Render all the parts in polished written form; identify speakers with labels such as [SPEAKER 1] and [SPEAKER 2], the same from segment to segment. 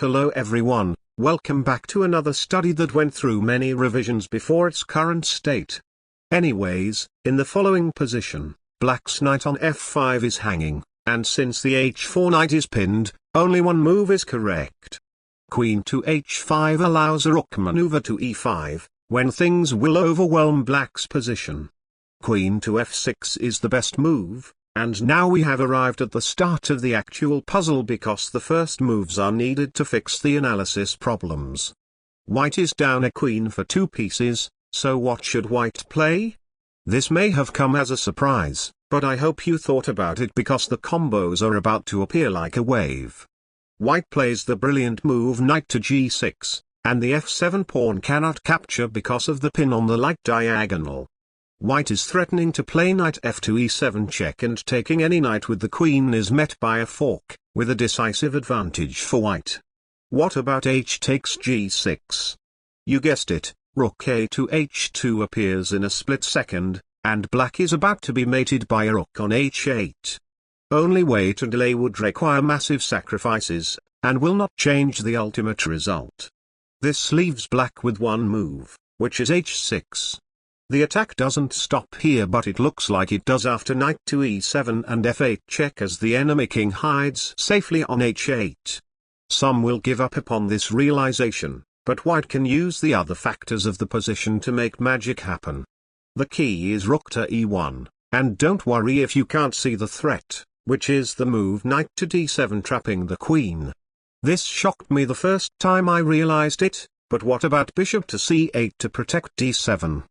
[SPEAKER 1] Hello everyone, welcome back to another study that went through many revisions before its current state. Anyways, in the following position, black's knight on f5 is hanging, and since the h4 knight is pinned, only one move is correct. Queen to h5 allows a rook maneuver to e5, when things will overwhelm black's position. Queen to f6 is the best move, and now we have arrived at the start of the actual puzzle because the first moves are needed to fix the analysis problems. White is down a queen for 2 pieces, so what should white play? This may have come as a surprise, but I hope you thought about it because the combos are about to appear like a wave. White plays the brilliant move knight to g6, and the f7 pawn cannot capture because of the pin on the light diagonal. White is threatening to play knight f2 e7 check, and taking any knight with the queen is met by a fork, with a decisive advantage for white. What about h takes g6? You guessed it, rook a to h2 appears in a split second, and black is about to be mated by a rook on h8. Only way to delay would require massive sacrifices, and will not change the ultimate result. This leaves black with one move, which is h6. The attack doesn't stop here, but it looks like it does after knight to e7 and f8 check, as the enemy king hides safely on h8. Some will give up upon this realization, but white can use the other factors of the position to make magic happen. The key is rook to e1, and don't worry if you can't see the threat, which is the move knight to d7 trapping the queen. This shocked me the first time I realized it, but what about bishop to c8 to protect d7?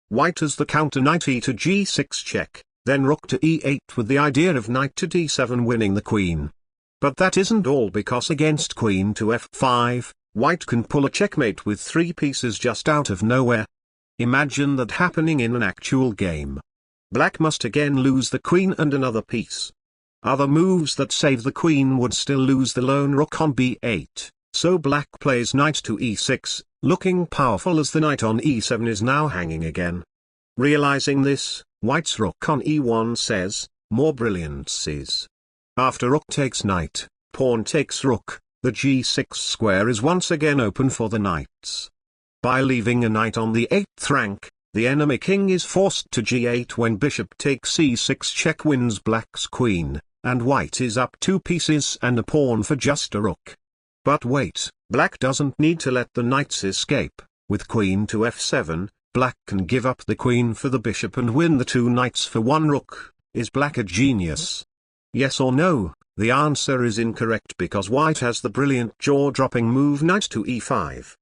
[SPEAKER 1] White has the counter knight e to g6 check, then rook to e8 with the idea of knight to d7 winning the queen. But that isn't all, because against queen to f5, white can pull a checkmate with 3 pieces just out of nowhere. Imagine that happening in an actual game. Black must again lose the queen and another piece. Other moves that save the queen would still lose the lone rook on b8, so black plays knight to e6, looking powerful as the knight on e7 is now hanging again. Realizing this, white's rook on e1 says, more brilliancies. After rook takes knight, pawn takes rook, the g6 square is once again open for the knights. By leaving a knight on the 8th rank, the enemy king is forced to g8 when bishop takes c6 check wins black's queen, and white is up 2 pieces and a pawn for just a rook. But wait, black doesn't need to let the knights escape. With queen to f7, black can give up the queen for the bishop and win the 2 knights for 1 rook. Is black a genius? Yes or no? The answer is incorrect, because white has the brilliant jaw-dropping move knight to e5.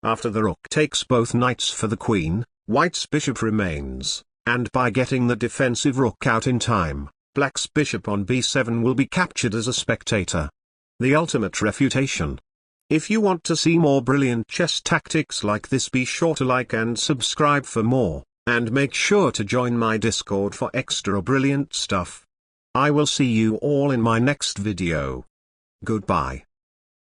[SPEAKER 1] After the rook takes both knights for the queen, white's bishop remains, and by getting the defensive rook out in time, black's bishop on b7 will be captured as a spectator. The ultimate refutation. If you want to see more brilliant chess tactics like this, be sure to like and subscribe for more, and make sure to join my Discord for extra brilliant stuff. I will see you all in my next video. Goodbye.